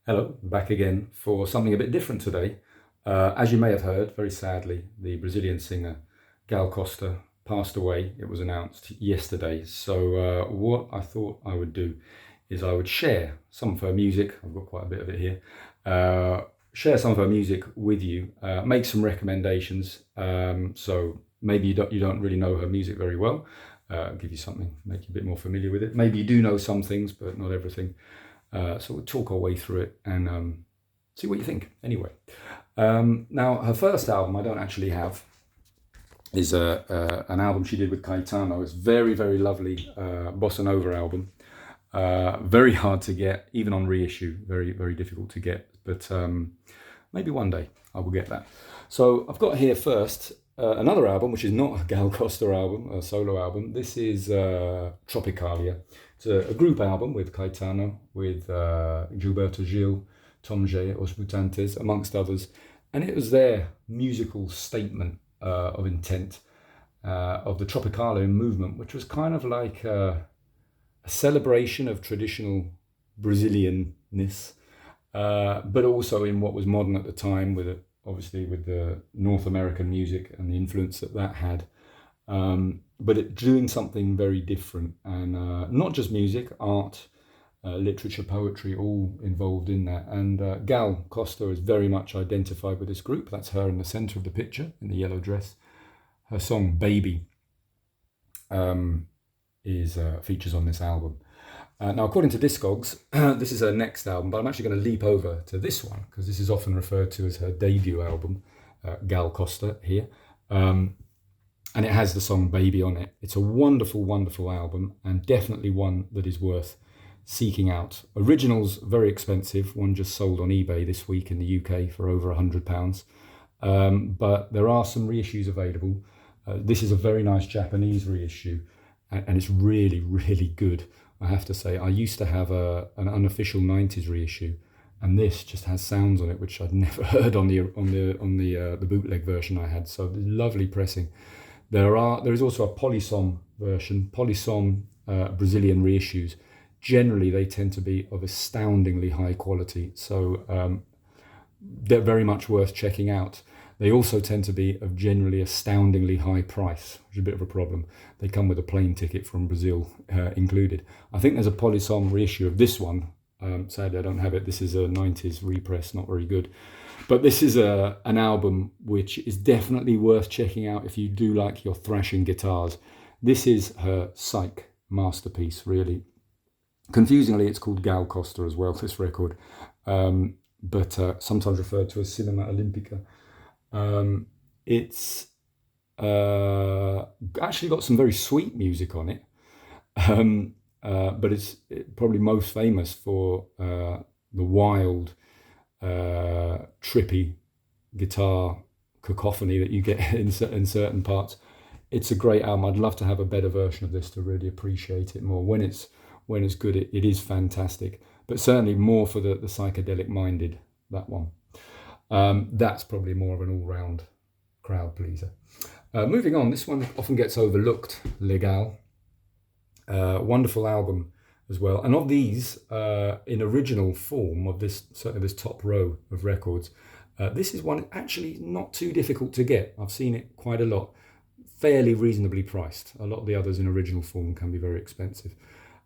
Hello, back again for something a bit different today. As you may have heard, very sadly, the Brazilian singer Gal Costa passed away. It was announced yesterday. So, what I thought I would do is I would share some of her music. I've got quite a bit of it here. Share some of her music with you. Make some recommendations. So maybe you don't really know her music very well. Give you something, make you a bit more familiar with it. Maybe you do know some things, but not everything. So we'll talk our way through it and see what you think. Anyway, now her first album I don't actually have is an album she did with Caetano. It's very lovely bossa nova album. Very hard to get, even on reissue. Very difficult to get, but maybe one day I will get that. So I've got here first another album, which is not a Gal Costa album, a solo album. This is Tropicalia. It's a group album with Caetano, with Gilberto Gil, Tom J, Os Mutantes, amongst others. And it was their musical statement of intent of the Tropicalia movement, which was kind of like a celebration of traditional Brazilianness, but also in what was modern at the time, with it, obviously with the North American music and the influence that had. But doing something very different, and not just music, art, literature, poetry, all involved in that. And Gal Costa is very much identified with this group. That's her in the centre of the picture in the yellow dress. Her song "Baby" is features on this album. Now, according to Discogs, this is her next album, but I'm actually going to leap over to this one because this is often referred to as her debut album, Gal Costa here. And it has the song "Baby" on it. It's a wonderful album, and definitely one that is worth seeking out. Originals, very expensive. One just sold on eBay this week in the UK for over £100. But there are some reissues available. This is a very nice Japanese reissue, and it's really good. I have to say, I used to have an unofficial 90s reissue, and this just has sounds on it which I'd never heard on the bootleg version I had. So lovely pressing. There is also a Polysom version. Polysom Brazilian reissues, generally they tend to be of astoundingly high quality, so they're very much worth checking out. They also tend to be of generally astoundingly high price, which is a bit of a problem. They come with a plane ticket from Brazil included. I think there's a Polysom reissue of this one. Sadly, I don't have it. This is a 90s repress, not very good. But this is an album which is definitely worth checking out if you do like your thrashing guitars. This is her psych masterpiece, really. Confusingly, it's called Gal Costa as well, this record, but sometimes referred to as Cinema Olympica. It's actually got some very sweet music on it, but it's probably most famous for the wild, trippy guitar cacophony that you get in certain parts. It's a great album. I'd love to have a better version of this to really appreciate it more. When it's good, it is fantastic, but certainly more for the psychedelic minded, that one. That's probably more of an all-round crowd pleaser. Moving on, this one often gets overlooked, Legal. Wonderful album as well. And of these, in original form, of this, certainly this top row of records, this is one actually not too difficult to get. I've seen it quite a lot, fairly reasonably priced. A lot of the others in original form can be very expensive.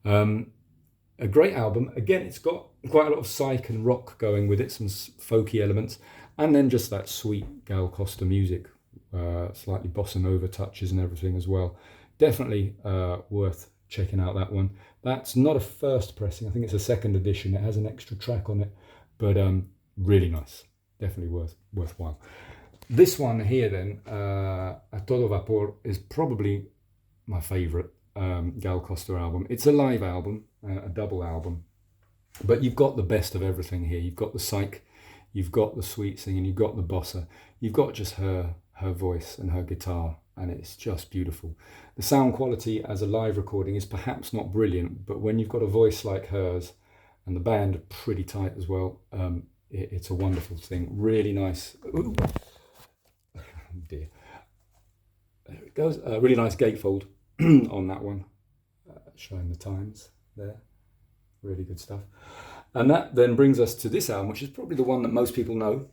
A great album. Again, it's got quite a lot of psych and rock going with it, some folky elements, and then just that sweet Gal Costa music, slightly bossa nova touches and everything as well. Definitely worth checking out that one. That's not a first pressing. I think it's a second edition. It has an extra track on it, but really nice. Definitely worthwhile. This one here then, A Todo Vapor, is probably my favourite Gal Costa album. It's a live album, a double album, but you've got the best of everything here. You've got the psych, you've got the sweet singing, you've got the bossa, you've got just her voice and her guitar, and it's just beautiful. The sound quality as a live recording is perhaps not brilliant, but when you've got a voice like hers, and the band are pretty tight as well, it's a wonderful thing. Really nice. Ooh. Oh dear. There it goes. Really nice gatefold on that one, showing the times there. Really good stuff. And that then brings us to this album, which is probably the one that most people know,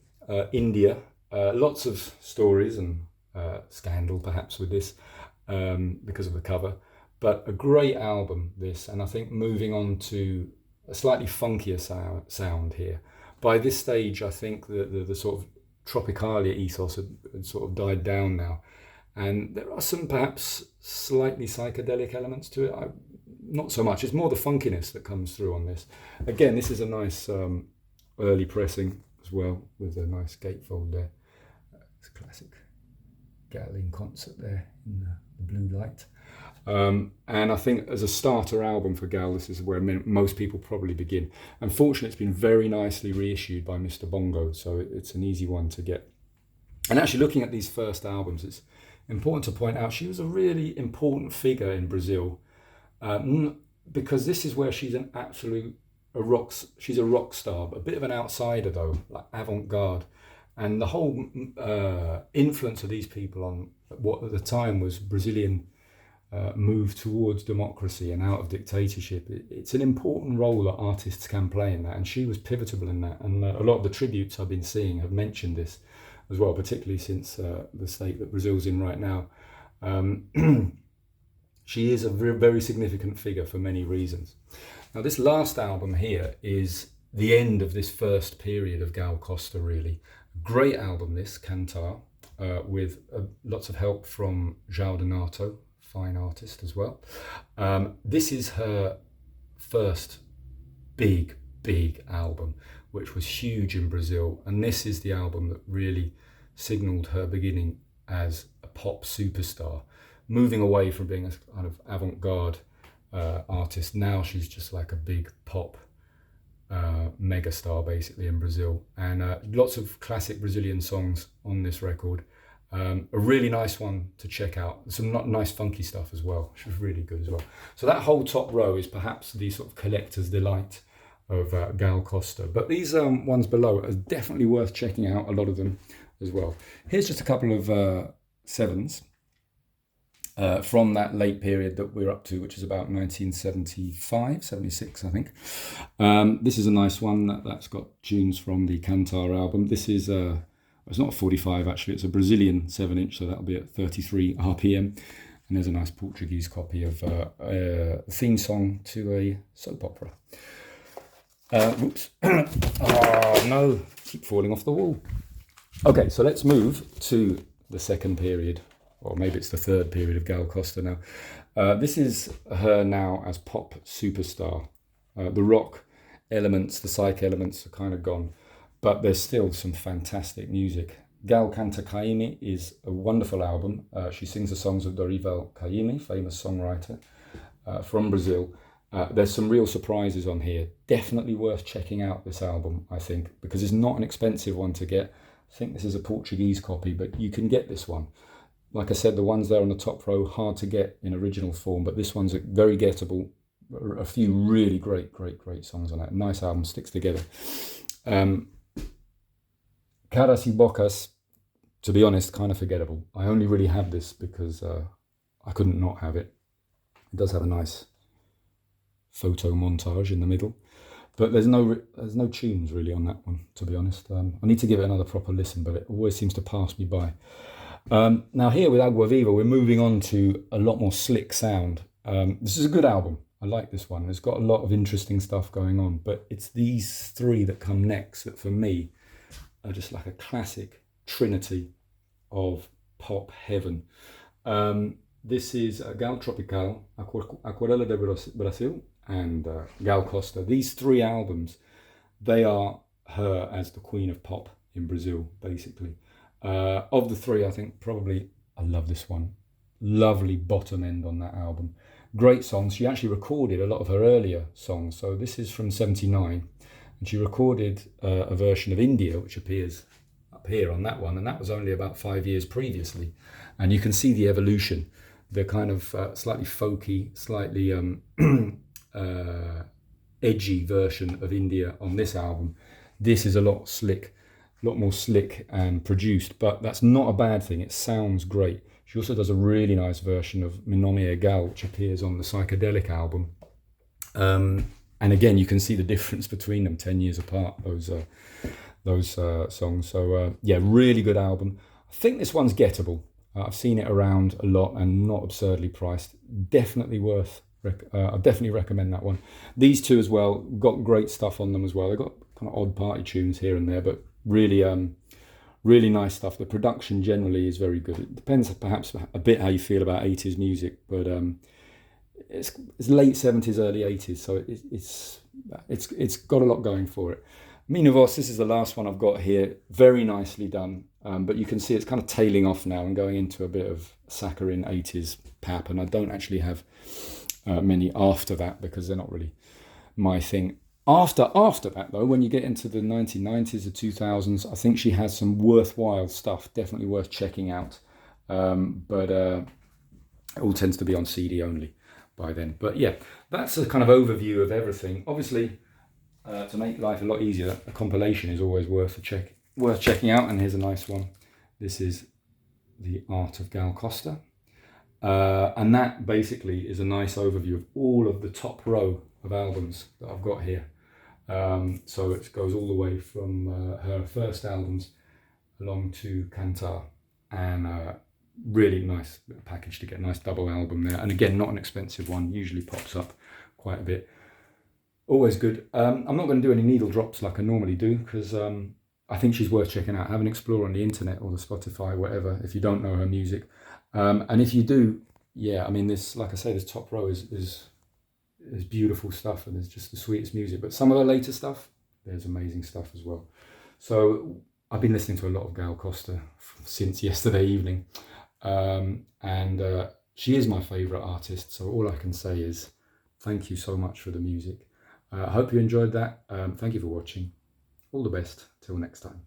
India. Lots of stories and scandal perhaps with this because of the cover. But a great album, this, and I think moving on to a slightly funkier sound here. By this stage, I think the sort of Tropicalia ethos had sort of died down now. And there are some perhaps slightly psychedelic elements to it. Not so much. It's more the funkiness that comes through on this. Again, this is a nice early pressing as well, with a nice gatefold there. It's a classic Gatlin concert there in the blue light. And I think as a starter album for Gal, this is where most people probably begin. Unfortunately, it's been very nicely reissued by Mr. Bongo, so it's an easy one to get. And actually, looking at these first albums, it's important to point out she was a really important figure in Brazil, because this is where she's an absolute she's a rock star, but a bit of an outsider though, like avant-garde. And the whole influence of these people on what at the time was Brazilian move towards democracy and out of dictatorship. It's an important role that artists can play in that, and she was pivotal in that. And a lot of the tributes I've been seeing have mentioned this as well, particularly since the state that Brazil's in right now. She is a very, very significant figure for many reasons. Now, this last album here is the end of this first period of Gal Costa, really. Great album, this, Cantar, with lots of help from João Donato, fine artist as well. This is her first big album, which was huge in Brazil. And this is the album that really signaled her beginning as a pop superstar, moving away from being a kind of avant-garde artist. Now she's just like a big pop megastar basically in Brazil. And lots of classic Brazilian songs on this record. A really nice one to check out. Some nice funky stuff as well, which was really good as well. So that whole top row is perhaps the sort of collector's delight of Gal Costa. But these ones below are definitely worth checking out, a lot of them as well. Here's just a couple of sevens from that late period that we're up to, which is about 1975, 76, I think. This is a nice one that's got tunes from the Cantar album. This is it's not a 45 actually, it's a Brazilian 7-inch, so that'll be at 33 RPM. And there's a nice Portuguese copy of a theme song to a soap opera. Whoops. Oh no, keep falling off the wall. Okay, so let's move to the second period, or maybe it's the third period of Gal Costa now. This is her now as pop superstar. The rock elements, the psych elements are kind of gone, but there's still some fantastic music. Gal Canta Caymmi is a wonderful album. She sings the songs of Dorival Caymmi, famous songwriter from Brazil. There's some real surprises on here. Definitely worth checking out this album, I think, because it's not an expensive one to get. I think this is a Portuguese copy, but you can get this one. Like I said, the ones there on the top row, hard to get in original form, but this one's very gettable. A few really great songs on that. Nice album, sticks together. Caras y Bocas, to be honest, kind of forgettable. I only really have this because I couldn't not have it. It does have a nice photo montage in the middle, but there's no tunes really on that one, to be honest. I need to give it another proper listen, but it always seems to pass me by. Now here with Agua Viva, we're moving on to a lot more slick sound. This is a good album. I like this one. It's got a lot of interesting stuff going on, but it's these three that come next that for me are just like a classic trinity of pop heaven. This is Gal Tropical, Aquarela de Brasil, and Gal Costa. These three albums, they are her as the queen of pop in Brazil, basically. Of the three, I think probably I love this one. Lovely bottom end on that album. Great songs. She actually recorded a lot of her earlier songs. So this is from 79. And she recorded a version of India, which appears up here on that one. And that was only about 5 years previously. And you can see the evolution. The kind of slightly folky, slightly edgy version of India on this album. This is a lot more slick and produced, but that's not a bad thing. It sounds great. She also does a really nice version of Mi Nome é Gal, which appears on the Psychedelic album. And again, you can see the difference between them, 10 years apart, those songs. So yeah, really good album. I think this one's gettable. I've seen it around a lot and not absurdly priced. Definitely worth. I definitely recommend that one. These two as well got great stuff on them as well. They've got kind of odd party tunes here and there, but really, really nice stuff. The production generally is very good. It depends perhaps a bit how you feel about 80s music, but it's late 70s, early 80s, so it's got a lot going for it. Mina Voss, this is the last one I've got here. Very nicely done, but you can see it's kind of tailing off now and going into a bit of saccharine 80s pap, and I don't actually have many after that because they're not really my thing. After that though, when you get into the 1990s, the 2000s, I think she has some worthwhile stuff, definitely worth checking out. But it all tends to be on CD only by then. But yeah, that's a kind of overview of everything. Obviously, to make life a lot easier, a compilation is always worth checking out. And here's a nice one. This is The Art of Gal Costa. And that basically is a nice overview of all of the top row of albums that I've got here. So it goes all the way from her first albums along to Cantar, and really nice package to get, nice double album there. And again, not an expensive one, usually pops up quite a bit. Always good. I'm not going to do any needle drops like I normally do because I think she's worth checking out. Have an explore on the internet or the Spotify, whatever, if you don't know her music. And if you do, yeah, I mean, this, like I say, this top row is beautiful stuff, and it's just the sweetest music. But some of the later stuff, there's amazing stuff as well. So I've been listening to a lot of Gal Costa since yesterday evening, and she is my favourite artist. So all I can say is thank you so much for the music. I hope you enjoyed that. Thank you for watching. All the best. Till next time.